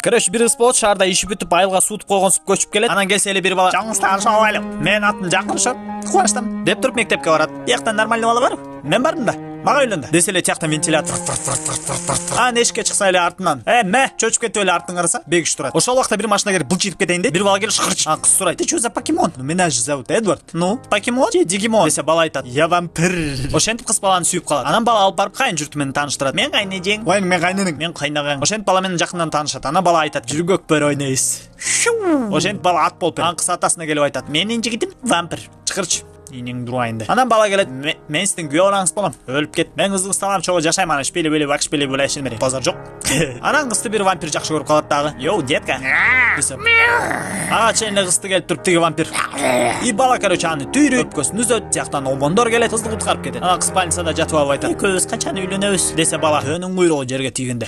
Короче, бир кыз болот, шаарда иши бүтүп, айылга суутуп койгонсуп көчүп келет. Анан келсе эле бир бала: "Жаңыңызды таанышып алайлы. Менин атым Жакыршот. Кубанычтамын" деп туруп мектепке барат. Бияктан нормальный бала барбы? Мен бардым да. Мага үйлөн да. Десе эле тияктан вентилятор. Анан эшикке чыкса эле артынан: мә, чөчүп кетип эле артын караса, бегиш турат. Ошол убакта бир машина келип былчитип кетейин дейт. Бир бала келип шкырч. Кыз сурайт: "Ты что за покемон?" Меня же зовут Эдвард. Ну, покемон же Дигимон десе, бала айтат: "Я вампир." Ошентип кыз баланы сүйүп калат. Анан бала алып барып кайын журту менен тааныштырат. "Мен кайнежең." "Ой, мен кайненең." "Мен кайнагаң." Ошентип бала менен жакындан таанышат. Анан бала айтат: "Жүргө көкпөр ойнойбуз." Ошентип бала ат болуп берет. Анан кыз атасына келип айтат: "Менин жигитим вампир. Чыкырчы. Инең дуайында." Анан бала келет: "Мен сиздин күйөө балаңыз болом. Өлүп кет. Мен кыздын сталам чого жашайм, ана шпили-били, бакшпили булайшын бере. Базар жок." Анан кызды бир вампир жакшы көрүп калат дагы. "Йоу, детка." десе. Ага чейин эле кызды келип туруп тиги вампир. И бала, короче, аны түйрөт, өпкөсүн үзөт, тияктан обондор келет, кызды куткарып кетет. Анан кыз больницада жатып алып айтат: "Экөөбүз качан үйлөнөбүз?" десе бала: "Өнүң куйругу жерге тийгенде."